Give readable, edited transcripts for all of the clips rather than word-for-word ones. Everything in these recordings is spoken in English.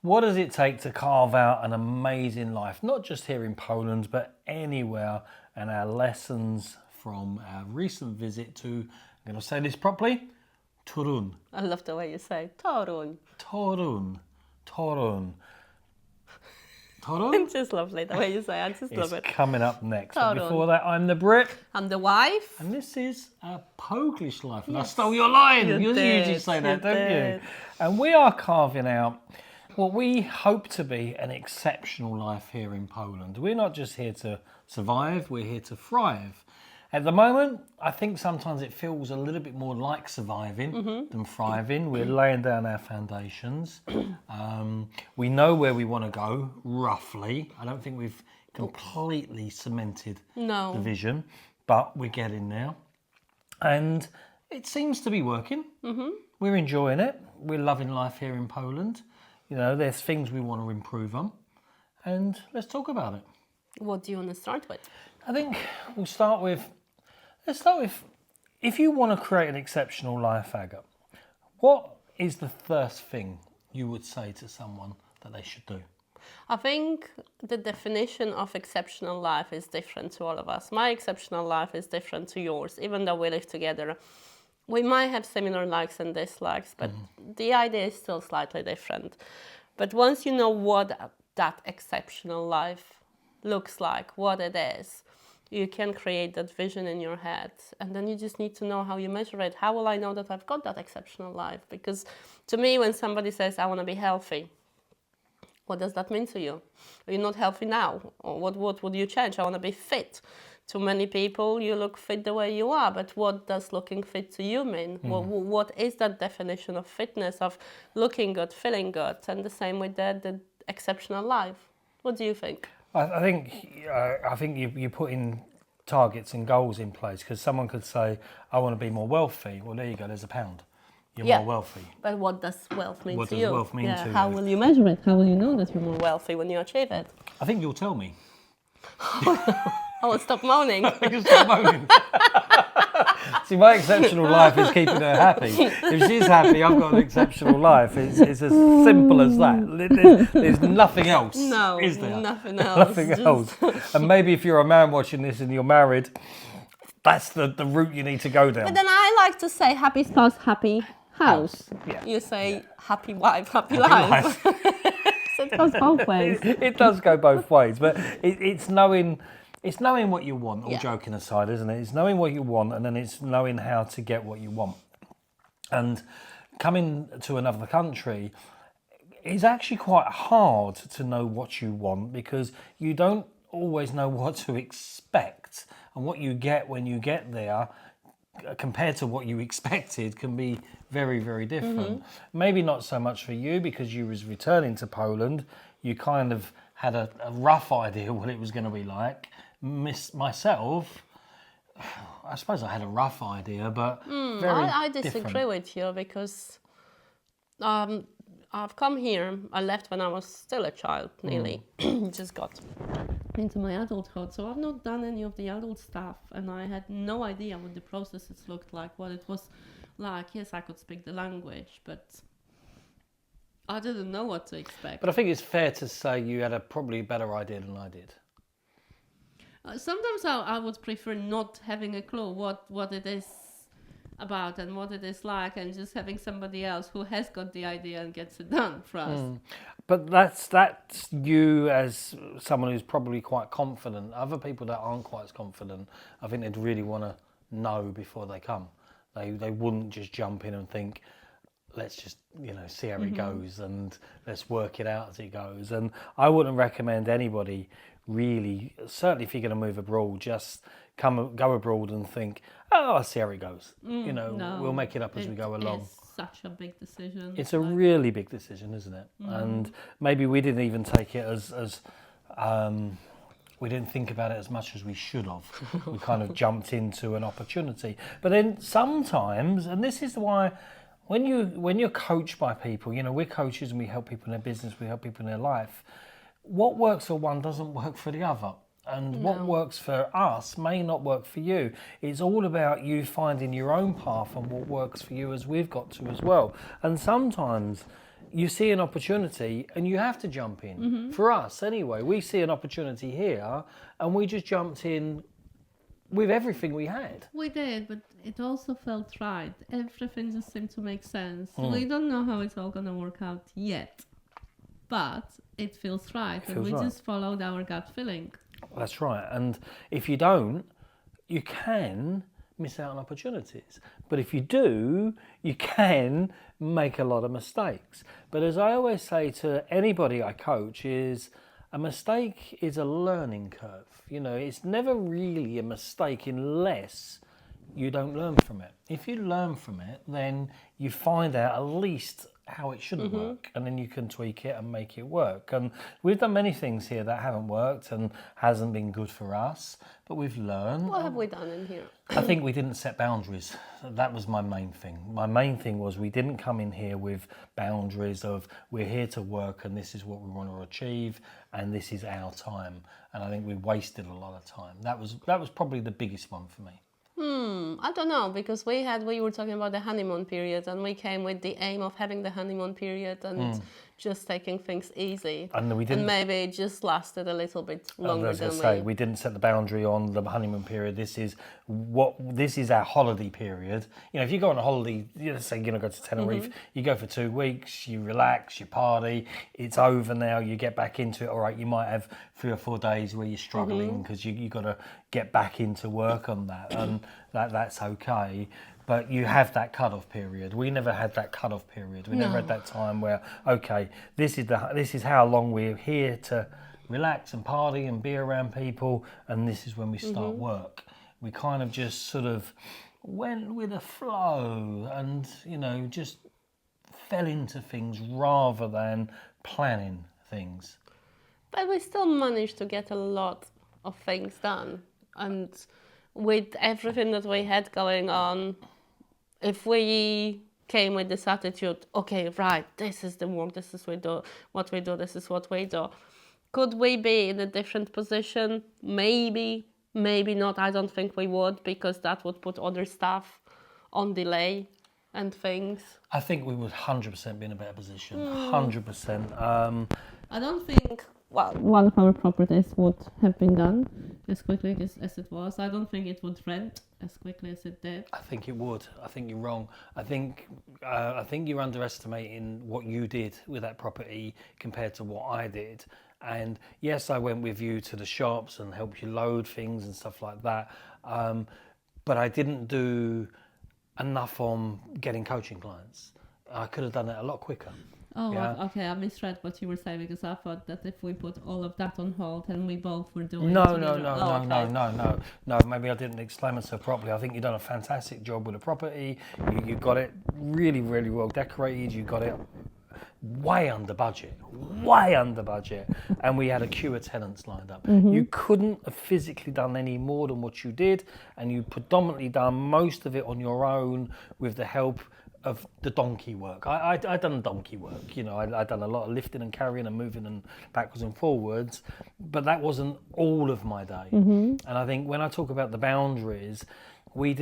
What does it take to carve out an amazing life, not just here in Poland, but anywhere, and our lessons from our recent visit to, I'm going to say this properly, Torun. I love the way you say Torun. Torun. Torun. Torun? It's just lovely the way you say it. I just love it. It's coming up next. But Torun. before that, I'm the Brit. I'm the wife. And this is a Polish life. And I stole your line. You usually say that, don't did. you? And we are carving out what we hope to be an exceptional life here in Poland. We're not just here to survive, we're here to thrive. At the moment, I think sometimes it feels a little bit more like surviving than thriving. We're laying down our foundations. We know where we want to go, roughly. I don't think we've completely cemented the vision, but we're getting there. And it seems to be working. We're enjoying it. We're loving life here in Poland. You know, there's things we want to improve on. And let's talk about it. What do you want to start with? I think let's start with, if you want to create an exceptional life, Aga, what is the first thing you would say to someone that they should do? I think the definition of exceptional life is different to all of us. My exceptional life is different to yours, even though we live together. We might have similar likes and dislikes, but the idea is still slightly different. But once you know what that exceptional life looks like, what it is, you can create that vision in your head. And then you just need to know how you measure it. How will I know that I've got that exceptional life? Because to me, when somebody says, I want to be healthy, what does that mean to you? Are you not healthy now? Or what would you change? I want to be fit. To many people, you look fit the way you are, but what does looking fit to you mean? What is that definition of fitness, of looking good, feeling good? And the same with the exceptional life. What do you think? I think you put in targets and goals in place, because someone could say, I want to be more wealthy. Well, there you go, there's a pound. You're more wealthy. But what does wealth mean What to does you? wealth mean to How you? will you measure it? How will you know that you're more wealthy when you achieve it? I think you'll tell me. I will stop moaning. Just stop moaning. See, my exceptional life is keeping her happy. If she's happy, I've got an exceptional life. It's as simple as that. There's nothing else, No, is there? nothing else. Nothing else. And maybe if you're a man watching this and you're married, that's the route you need to go down. But then I like to say happy spouse, happy house. Yeah. You say happy wife, happy life. So it goes both ways. It does go both ways, but it's knowing what you want, all joking aside, isn't it? It's knowing what you want, and then it's knowing how to get what you want. And coming to another country is actually quite hard to know what you want, because you don't always know what to expect, and what you get when you get there compared to what you expected can be very, very different. Maybe not so much for you, because you was returning to Poland. You kind of had a rough idea what it was going to be like. Myself, I suppose I had a rough idea, but very I disagree different. with you, because I've come here. I left when I was still a child, nearly. Just got into my adulthood. So I've not done any of the adult stuff, and I had no idea what the processes looked like, what it was like. Yes, I could speak the language, but I didn't know what to expect. But I think it's fair to say you had a probably better idea than I did. Sometimes I would prefer not having a clue what it is about and what it is like, and just having somebody else who has got the idea and gets it done for us. But that's you as someone who's probably quite confident. Other people that aren't quite as confident, I think they'd really want to know before they come. They wouldn't just jump in and think, let's just see how it goes, and let's work it out as it goes. And I wouldn't recommend anybody really, certainly if you're going to move abroad, just go abroad and think, oh, I'll see how it goes. No, we'll make it up as we go along. It's such a big decision. It's a really big decision, isn't it? And maybe we didn't even take it as we didn't think about it as much as we should have. We kind of jumped into an opportunity. But then sometimes, and this is why when you're coached by people, we're coaches and we help people in their business, we help people in their life. What works for one doesn't work for the other. And what works for us may not work for you. It's all about you finding your own path and what works for you, as we've got to as well. And sometimes you see an opportunity and you have to jump in. For us, anyway, we see an opportunity here and we just jumped in with everything we had. We did, but it also felt right. Everything just seemed to make sense. We don't know how it's all going to work out yet, but it feels right. And we just followed our gut feeling. That's right. And if you don't, you can miss out on opportunities. But if you do, you can make a lot of mistakes. But as I always say to anybody I coach is a mistake is a learning curve. You know, it's never really a mistake unless you don't learn from it. If you learn from it, then you find out at least how it shouldn't work, and then you can tweak it and make it work. And we've done many things here that haven't worked and hasn't been good for us, but we've learned. What have we done in here? I think we didn't set boundaries. That was my main thing. My main thing was we didn't come in here with boundaries of we're here to work and this is what we want to achieve and this is our time. And I think we wasted a lot of time. That was probably the biggest one for me. I don't know, because we were talking about the honeymoon period, and we came with the aim of having the honeymoon period and just taking things easy. And we didn't. And maybe it just lasted a little bit longer than we didn't set the boundary on the honeymoon period. This is our holiday period. You know, if you go on a holiday, let's say you're going to go to Tenerife, you go for 2 weeks, you relax, you party, it's over now, you get back into it. All right, you might have 3 or 4 days where you're struggling because you got to get back into work on that, and that's okay. But you have that cut-off period. We never had that cut-off period. We never had that time where, okay, this is how long we're here to relax and party and be around people, and this is when we start work. We kind of just sort of went with the flow and, you know, just fell into things rather than planning things. But we still managed to get a lot of things done. And with everything that we had going on, if we came with this attitude, okay, right, this is the work, this is what we do, this is what we do, could we be in a different position? Maybe, maybe not. I don't think we would, because that would put other stuff on delay and things. I think we would 100% be in a better position, 100%. I don't think, well, one of our properties would have been done as quickly as it was. I don't think it would rent as quickly as it did. I think it would. I think you're wrong. I think you're underestimating what you did with that property compared to what I did. And yes, I went with you to the shops and helped you load things and stuff like that. But I didn't do enough on getting coaching clients. I could have done it a lot quicker. Oh, yeah. Okay, I misread what you were saying, because I thought that if we put all of that on hold and we both were doing No, maybe I didn't explain myself properly. I think you've done a fantastic job with the property. You got it really, really well decorated. You got it way under budget, and we had a queue of tenants lined up. You couldn't have physically done any more than what you did, and you predominantly done most of it on your own with the help of the donkey work. I done donkey work, you know, I done a lot of lifting and carrying and moving and backwards and forwards, but that wasn't all of my day. And I think when I talk about the boundaries, I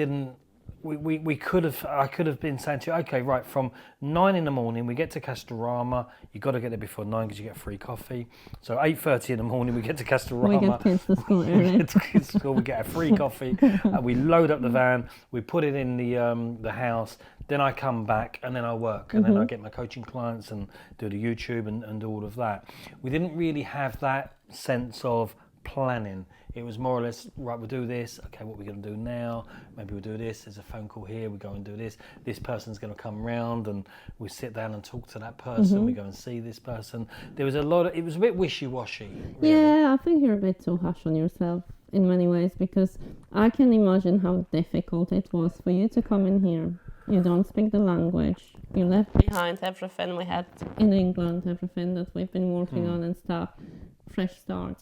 could have been saying to you, okay, right, from 9 in the morning, we get to Castorama. You've got to get there before 9 because you get free coffee. So 8:30 in the morning, we get to Castorama. We get kids to school early. We get a free coffee. We load up the van. We put it in the house. Then I come back and then I work. And then I get my coaching clients and do the YouTube and do all of that. We didn't really have that sense of planning. It was more or less, right, we'll do this. Okay, what are we going to do now? Maybe we'll do this. There's a phone call here. We go and do this. This person's going to come round and we sit down and talk to that person. We go and see this person. There was it was a bit wishy-washy. Really. Yeah, I think you're a bit too harsh on yourself in many ways, because I can imagine how difficult it was for you to come in here. You don't speak the language. You left behind everything we had in England, everything that we've been working on and stuff. Fresh start.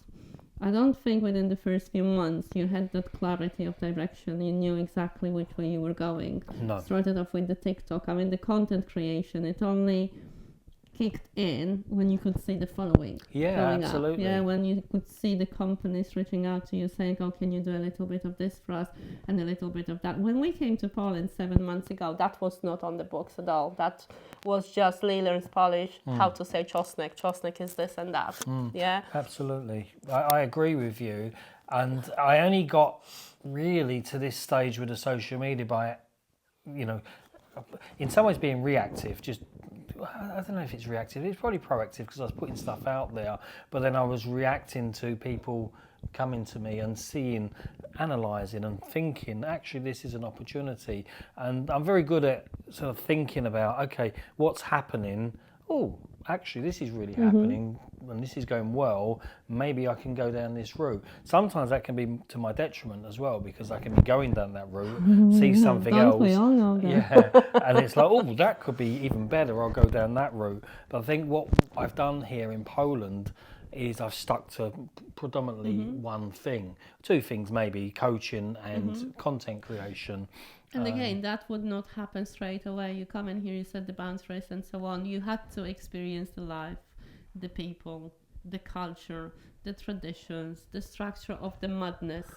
I don't think within the first few months you had that clarity of direction. You knew exactly which way you were going. No. Started off with the TikTok. I mean, the content creation, it only kicked in when you could see the following going absolutely. up. Yeah, when you could see the companies reaching out to you saying, oh, can you do a little bit of this for us and a little bit of that. When we came to Poland 7 months ago, that was not on the books at all. That was just Lee learns Polish, how to say czosnek. Czosnek is this and that. Yeah, Absolutely. I agree with you. And I only got really to this stage with the social media by, in some ways being reactive. Just, I don't know if it's reactive. It's probably proactive because I was putting stuff out there. But then I was reacting to people coming to me and seeing, analysing and thinking, actually, this is an opportunity. And I'm very good at sort of thinking about, okay, what's happening? Oh, actually, this is really happening and this is going well. Maybe I can go down this route. Sometimes that can be to my detriment as well because I can be going down that route, see something else. We all know that. Yeah, and it's like, oh, that could be even better. I'll go down that route. But I think what I've done here in Poland is I've stuck to predominantly one thing, two things maybe, coaching and content creation. And again, that would not happen straight away. You come in here, you set the boundaries and so on. You had to experience the life, the people, the culture, the traditions, the structure of the madness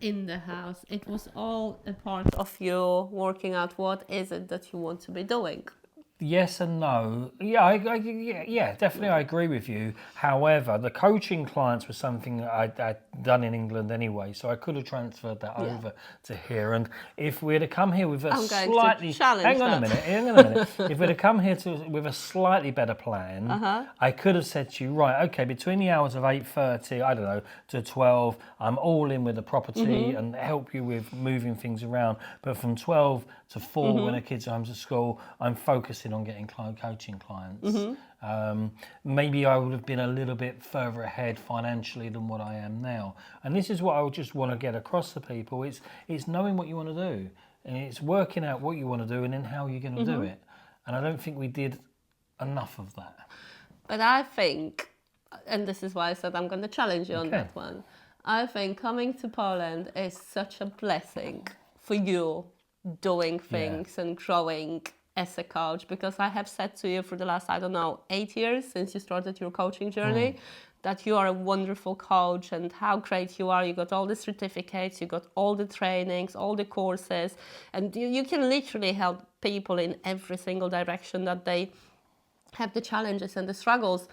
in the house. It was all a part of you working out what is it that you want to be doing. Yes and no. Yeah, definitely I agree with you. However, the coaching clients was something that I'd done in England anyway, so I could have transferred that over to here. And if we'd have come here with a slightly... Hang on a minute. If we'd have come here with a slightly better plan, I could have said to you, right, okay, between the hours of 8:30, I don't know, to 12, I'm all in with the property and help you with moving things around. But from 12 to 4, when the kids are home to school, I'm focusing on getting coaching clients. Maybe I would have been a little bit further ahead financially than what I am now. And this is what I would just want to get across to people. It's knowing what you want to do. And it's working out what you want to do and then how you're going to do it. And I don't think we did enough of that. But I think, and this is why I said I'm going to challenge you on that one, I think coming to Poland is such a blessing for you doing things and growing as a coach, because I have said to you for the last, 8 years since you started your coaching journey, that you are a wonderful coach and how great you are. You got all the certificates, you got all the trainings, all the courses, and you can literally help people in every single direction that they have the challenges and the struggles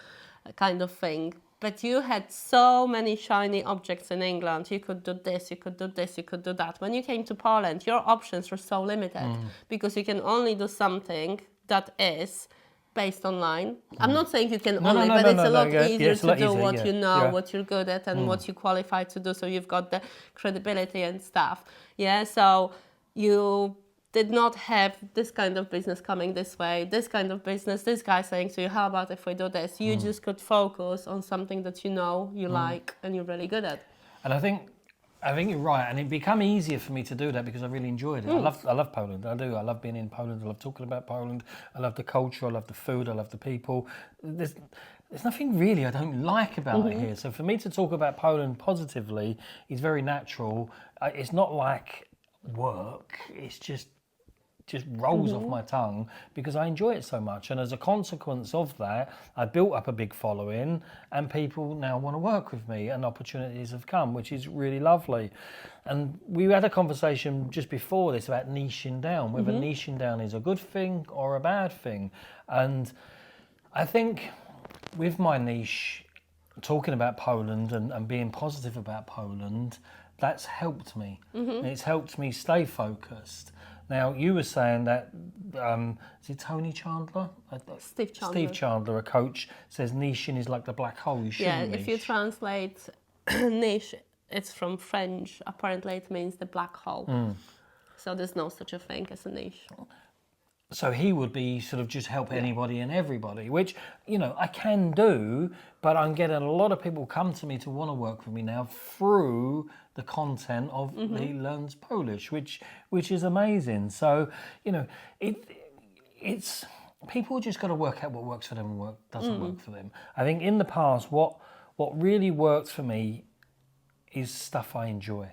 kind of thing. But you had so many shiny objects in England. You could do this, you could do this, you could do that. When you came to Poland, your options were so limited because you can only do something that is based online. I'm not saying you can but it's a lot easier to do what you know, what you're good at and what you qualify to do. So you've got the credibility and stuff. Yeah, so you did not have this kind of business coming this way, this kind of business, this guy saying to you, how about if we do this? You just could focus on something that you know, you like, and you're really good at. And I think you're right, and it became easier for me to do that because I really enjoyed it. I love Poland. I do. I love being in Poland. I love talking about Poland. I love the culture. I love the food. I love the people. There's nothing really I don't like about it here. So for me to talk about Poland positively is very natural. It's not like work. It's just rolls off my tongue because I enjoy it so much. And as a consequence of that, I built up a big following and people now want to work with me and opportunities have come, which is really lovely. And we had a conversation just before this about niching down, whether niching down is a good thing or a bad thing. And I think with my niche, talking about Poland and being positive about Poland, that's helped me. And it's helped me stay focused. Now, you were saying that, is it Tony Chandler? Steve Chandler. Steve Chandler, a coach, says niching is like the black hole. You shouldn't niche. If you translate niche, it's from French. Apparently it means the black hole. So there's no such a thing as a niche. So he would be sort of just help anybody and everybody, which, I can do, but I'm getting a lot of people come to me to want to work with me now through the content of He Learns Polish, which is amazing. So, it's people just got to work out what works for them and what doesn't work for them. I think in the past, what really works for me is stuff I enjoy.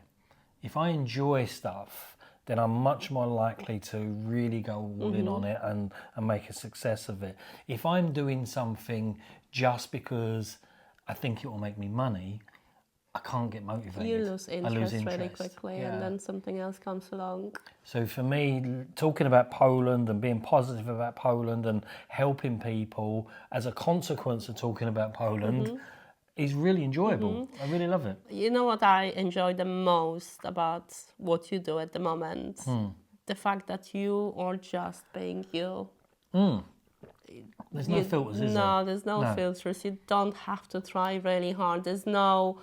If I enjoy stuff, then I'm much more likely to really go all in on it and make a success of it. If I'm doing something just because I think it will make me money, I can't get motivated. You lose interest really quickly, and then something else comes along. So for me, talking about Poland and being positive about Poland and helping people as a consequence of talking about Poland is really enjoyable. I really love it. You know what I enjoy the most about what you do at the moment? The fact that you are just being you. There's no filters, is there? No, there's no filters. You don't have to try really hard. There's no,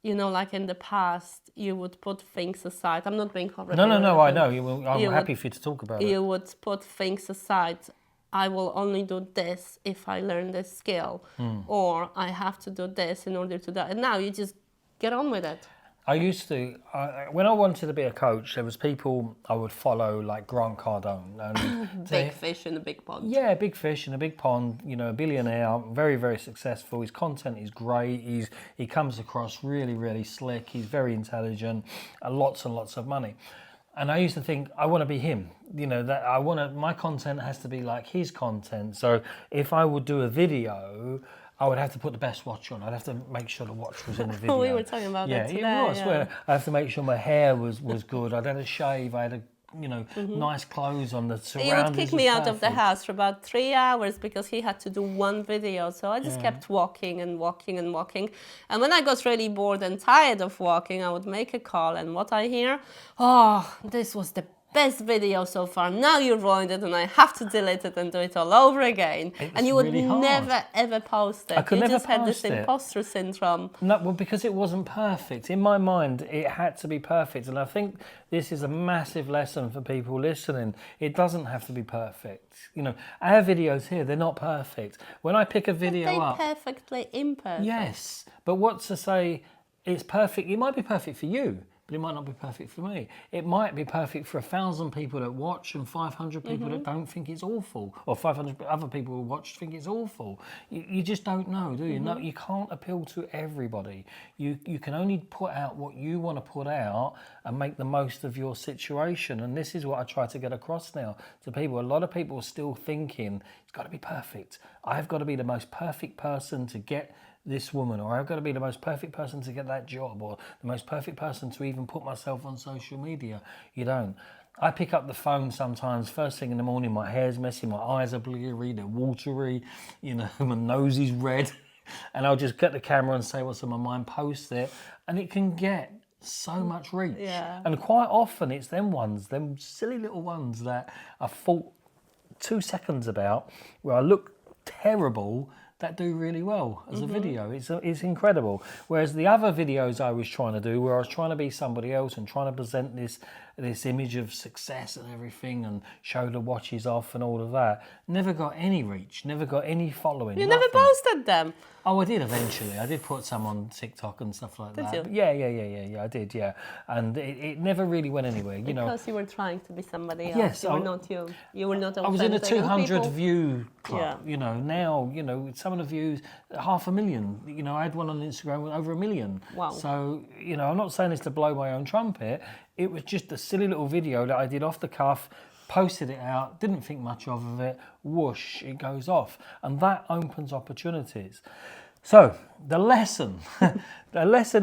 like in the past, you would put things aside. I'm not being horrible. No, I know. I'm happy for you to talk about it. You would put things aside. I will only do this if I learn this skill, or I have to do this in order to do that. And now you just get on with it. I used to, when I wanted to be a coach, there was people I would follow like Grant Cardone. And big fish in a big pond. Yeah, big fish in a big pond, a billionaire, very, very successful. His content is great. He comes across really, really slick. He's very intelligent, and lots of money. And I used to think, I want to be him. That my content has to be like his content. So if I would do a video, I would have to put the best watch on. I'd have to make sure the watch was in the video. We were talking about that today. Yeah, it was. Yeah. I have to make sure my hair was good. I'd had a shave. I had nice clothes on. The surroundings. He would kick me out of the house for about 3 hours because he had to do one video. So I just kept walking and walking and walking. And when I got really bored and tired of walking, I would make a call. And what I hear, this was the best video so far. Now you ruined it, and I have to delete it and do it all over again. And you would really hard. Never ever post it. I could you never just had post this imposter syndrome. No, well, because it wasn't perfect. In my mind, it had to be perfect. And I think this is a massive lesson for people listening. It doesn't have to be perfect. Our videos here, they're not perfect. When I pick a video up... They're perfectly imperfect. Yes, but what's to say it's perfect? It might be perfect for you, but it might not be perfect for me. It might be perfect for 1,000 people that watch and 500 people that don't think it's awful, or 500 other people who watch think it's awful. You just don't know, do you? No, you can't appeal to everybody. You can only put out what you want to put out and make the most of your situation. And this is what I try to get across now to people. A lot of people are still thinking it's got to be perfect. I've got to be the most perfect person to get this woman, or I've got to be the most perfect person to get that job, or the most perfect person to even put myself on social media. You don't. I pick up the phone sometimes, first thing in the morning, my hair's messy, my eyes are bleary, they're watery, my nose is red, and I'll just get the camera and say what's on my mind, post it, and it can get so much reach. Yeah. And quite often it's them silly little ones that I thought 2 seconds about, where I look terrible, that do really well as a video. It's incredible. Whereas the other videos I was trying to do, where I was trying to be somebody else and trying to present this image of success and everything and show the watches off and all of that, never got any reach, never got any following. You never posted them. Oh, I did eventually. I did put some on TikTok and stuff like that. Did you? But yeah, I did, yeah. And it never really went anywhere, Because you were trying to be somebody else. Yes, you were not you. You were not I was in a authentic. 200 view club, Yeah. now, some of the views, 500,000. I had one on Instagram with over 1 million. Wow. So, I'm not saying this to blow my own trumpet. It was just a silly little video that I did off the cuff, posted it out, didn't think much of it, whoosh, it goes off. And that opens opportunities. So the lesson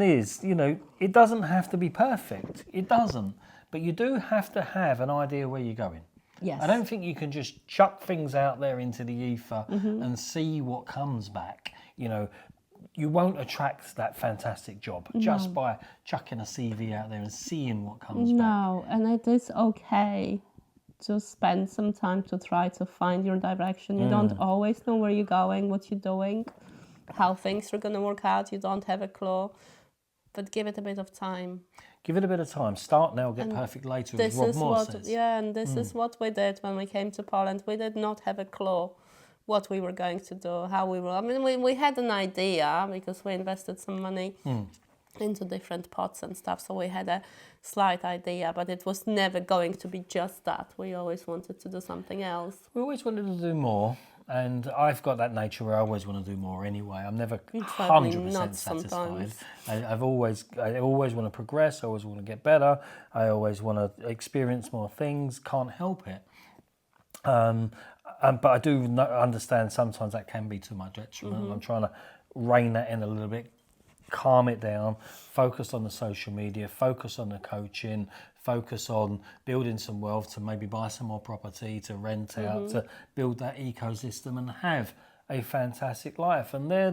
is, it doesn't have to be perfect. It doesn't. But you do have to have an idea where you're going. Yes. I don't think you can just chuck things out there into the ether and see what comes back. You won't attract that fantastic job just by chucking a CV out there and seeing what comes back. No, and it is okay to spend some time to try to find your direction. You don't always know where you're going, what you're doing, how things are going to work out. You don't have a clue, but give it a bit of time. Give it a bit of time. Start now, get perfect later, as Rob Moore says. Yeah, and this is what we did when we came to Poland. We did not have a clue what we were going to do, how we were. I mean, we had an idea because we invested some money into different pots and stuff, so we had a slight idea, but it was never going to be just that. We always wanted to do something else. We always wanted to do more, And I've got that nature where I always want to do more anyway. I'm never probably 100% not satisfied. sometimes. I always want to progress. I always want to get better. I always want to experience more things. Can't help it. But I do understand sometimes that can be too much detriment. I'm trying to rein that in a little bit, calm it down, focus on the social media, focus on the coaching, focus on building some wealth to maybe buy some more property, to rent out, to build that ecosystem and have a fantastic life. And they're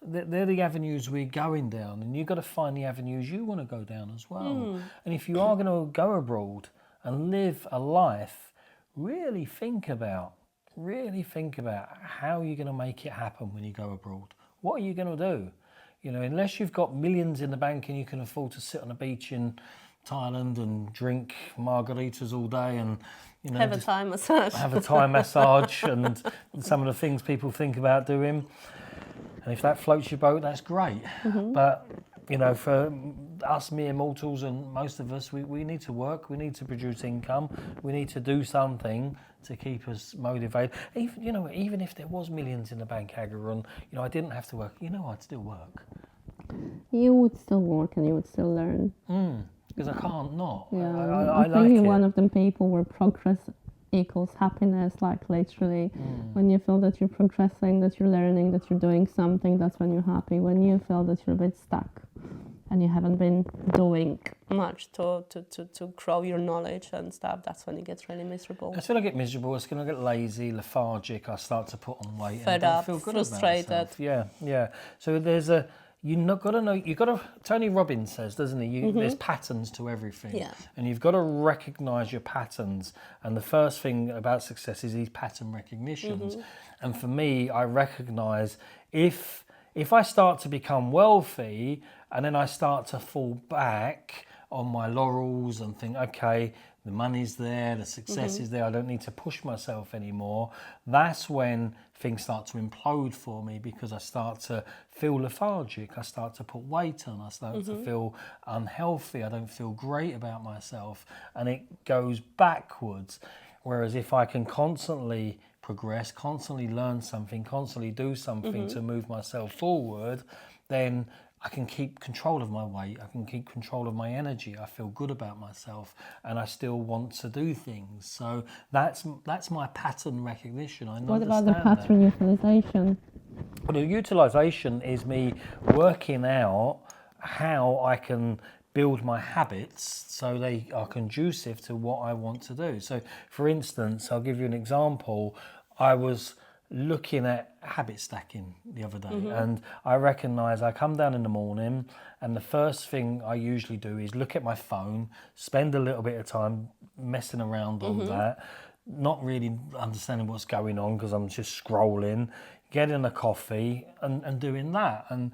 the avenues we're going down, and you've got to find the avenues you want to go down as well. And if you are going to go abroad and live a life, really think about how you're going to make it happen when you go abroad. What are you going to do? You know, unless you've got millions in the bank and you can afford to sit on a beach in Thailand and drink margaritas all day and, you know, Have a Thai massage. Have a Thai massage and some of the things people think about doing. And if that floats your boat, that's great. But, you know, for us mere mortals and most of us, we need to work, we need to produce income, we need to do something to keep us motivated. Even if there was millions in the bank, Aga, and, you know, I didn't have to work, I'd still work. You would still work and you would still learn. Because I can't not. Yeah, I think like you're it. one of them people where progress equals happiness, like literally. When you feel that you're progressing, that you're learning, that you're doing something, that's when you're happy. When you feel that you're a bit stuck and you haven't been doing Much to grow your knowledge and stuff, that's when it gets really miserable. As soon as I get miserable, it's going to get lazy, lethargic. I start to put on weight. Fed and I don't up, feel good frustrated. About myself. Yeah. So you've got to know. Tony Robbins says, doesn't he? There's patterns to everything. Yeah. And you've got to recognise your patterns. And the first thing about success is these pattern recognitions. And for me, I recognise if I start to become wealthy and then I start to fall back on my laurels and think, okay, the money's there, the success is there, I don't need to push myself anymore, that's when things start to implode for me, because I start to feel lethargic, I start to put weight on, I start to feel unhealthy, I don't feel great about myself, and it goes backwards. Whereas if I can constantly progress, constantly learn something, constantly do something to move myself forward, then I can keep control of my weight, I can keep control of my energy, I feel good about myself, and I still want to do things. So that's my pattern recognition. What about the pattern utilization? Well, the utilisation is me working out how I can build my habits so they are conducive to what I want to do. So, for instance, I'll give you an example. I was looking at habit stacking the other day, and I recognise I come down in the morning and the first thing I usually do is look at my phone, spend a little bit of time messing around on that, not really understanding what's going on because I'm just scrolling, getting a coffee and doing that. And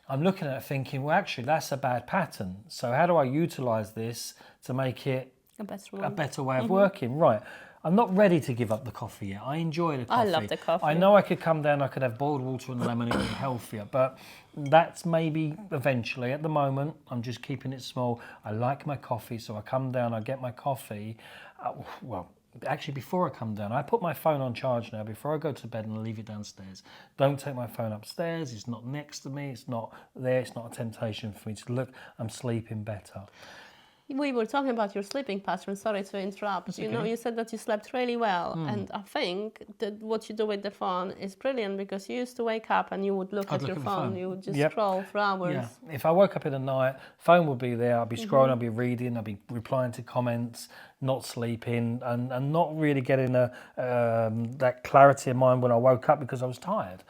I'm looking at it thinking, well, actually, that's a bad pattern. So how do I utilise this to make it a better way of working? Right. I'm not ready to give up the coffee yet. I enjoy the coffee. I love the coffee. I know I could come down, I could have boiled water and lemon and be healthier, but that's maybe eventually. At the moment, I'm just keeping it small. I like my coffee, so I come down, I get my coffee. Actually, before I come down, I put my phone on charge now before I go to bed and I leave it downstairs. Don't take my phone upstairs. It's not next to me. It's not there. It's not a temptation for me to look. I'm sleeping better. We were talking about your sleeping pattern. Sorry to interrupt. That's you okay. know, you said that you slept really well, and I think that what you do with the phone is brilliant, because you used to wake up and you would look at your phone. You would just scroll for hours. Yeah. If I woke up in the night, phone would be there. I'd be scrolling. I'd be reading. I'd be replying to comments. Not sleeping and not really getting that clarity in mind when I woke up because I was tired.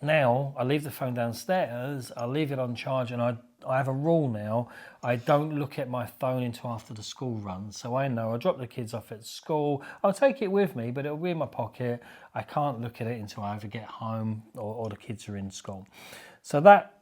Now I leave the phone downstairs. I leave it on charge, and I have a rule now. I don't look at my phone until after the school run. So I know I drop the kids off at school. I'll take it with me, but it'll be in my pocket. I can't look at it until I either get home or the kids are in school. So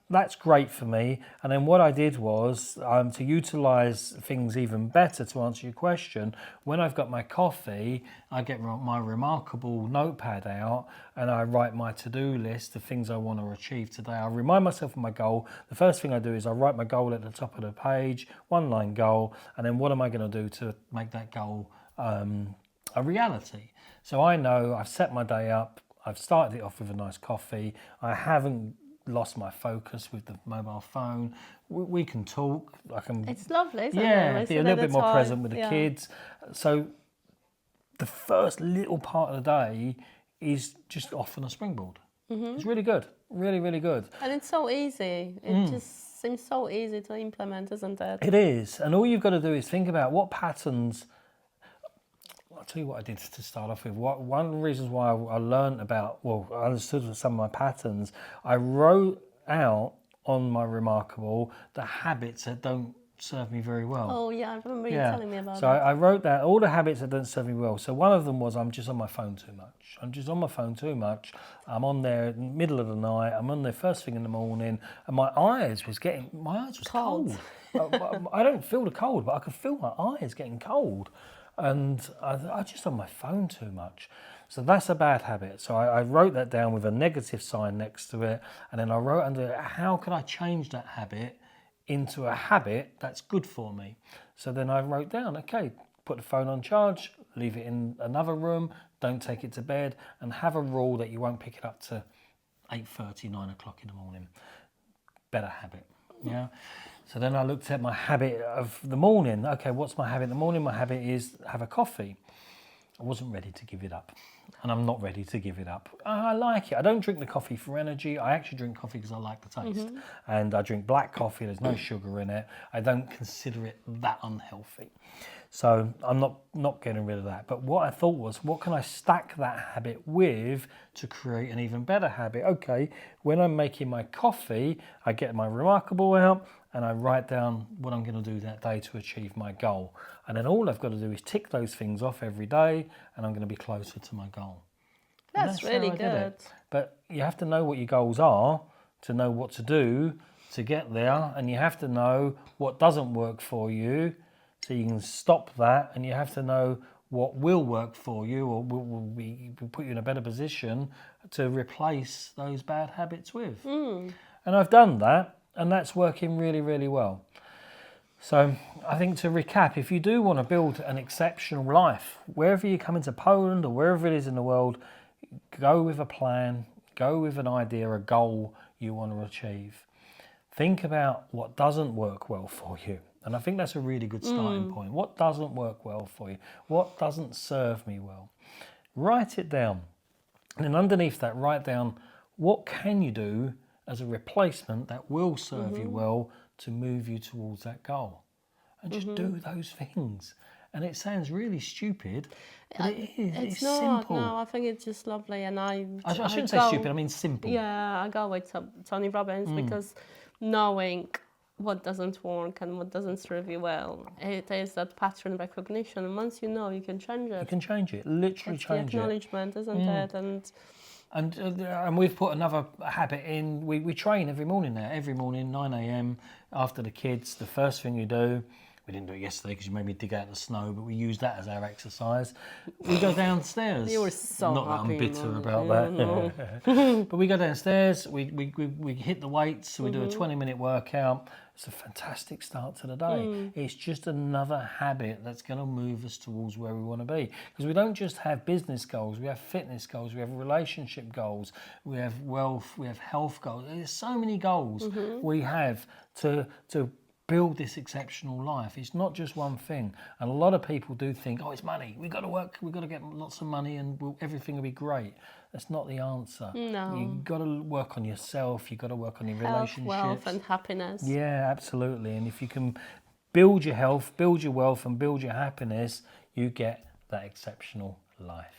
that's great for me. And then what I did was to utilise things even better, to answer your question, when I've got my coffee, I get my remarkable notepad out and I write my to-do list of things I want to achieve today. I remind myself of my goal. The first thing I do is I write my goal at the top of the page, one-line goal, and then what am I going to do to make that goal a reality? So I know I've set my day up. I've started it off with a nice coffee. I haven't lost my focus with the mobile phone. We can talk. I can. It's lovely, isn't Yeah, it? be a little bit more present with the kids. So the first little part of the day is just off on a springboard. It's really good, really, really good. And it's so easy. It just seems so easy to implement, isn't it? It is, and all you've got to do is think about what patterns. I'll tell you what I did to start off with. One of the reasons why I learned about, I understood some of my patterns. I wrote out on my Remarkable the habits that don't serve me very well. Oh yeah, I remember you telling me about so that. I wrote that all the habits that don't serve me well. So one of them was I'm just on my phone too much. I'm on there in the middle of the night. I'm on there first thing in the morning, and my eyes was cold. I don't feel the cold, but I could feel my eyes getting cold, and I just on my phone too much. So that's a bad habit. So I wrote that down with a negative sign next to it, and then I wrote under it, how can I change that habit into a habit that's good for me? So then I wrote down, okay, put the phone on charge, leave it in another room, don't take it to bed, and have a rule that you won't pick it up to 8:30, 9 o'clock in the morning. Better habit, yeah? So then I looked at my habit of the morning. Okay, what's my habit in the morning? My habit is have a coffee. I wasn't ready to give it up, and I'm not ready to give it up. I like it. I don't drink the coffee for energy. I actually drink coffee because I like the taste. And I drink black coffee. There's no sugar in it. I don't consider it that unhealthy. So I'm not getting rid of that. But what I thought was, what can I stack that habit with to create an even better habit? Okay, when I'm making my coffee, I get my Remarkable out and I write down what I'm going to do that day to achieve my goal. And then all I've got to do is tick those things off every day, and I'm going to be closer to my goal. That's really good. But you have to know what your goals are to know what to do to get there, and you have to know what doesn't work for you so you can stop that, and you have to know what will work for you or will put you in a better position to replace those bad habits with. And I've done that, and that's working really, really well. So I think to recap, if you do want to build an exceptional life, wherever you come into Poland or wherever it is in the world, go with a plan, go with an idea, a goal you want to achieve. Think about what doesn't work well for you. And I think that's a really good starting point. What doesn't work well for you? What doesn't serve me well? Write it down. And then underneath that, write down what can you do as a replacement that will serve you well to move you towards that goal. And just do those things. And it sounds really stupid, but it is. It's simple. No, I think it's just lovely. And I shouldn't say stupid, I mean simple. Yeah, I go with Tony Robbins because knowing what doesn't work and what doesn't serve you well, it is that pattern recognition. And once you know, you can change it. You can change it, literally change the acknowledgement, isn't it? And we've put another habit in. We train every morning now. Every morning, 9 a.m. after the kids. The first thing you do, we didn't do it yesterday because you made me dig out the snow, but we use that as our exercise. We go downstairs. You were so Not happy, that I'm bitter Mum. about that. But we go downstairs. We hit the weights. We do a 20-minute workout. It's a fantastic start to the day. It's just another habit that's going to move us towards where we want to be. Because we don't just have business goals, we have fitness goals, we have relationship goals, we have wealth, we have health goals. There's so many goals we have to build this exceptional life. It's not just one thing. And a lot of people do think, it's money. We've got to work, we've got to get lots of money and everything will be great. That's not the answer. No. You've got to work on yourself. You've got to work on your Health, relationships. wealth and happiness. Yeah, absolutely. And if you can build your health, build your wealth and build your happiness, you get that exceptional life.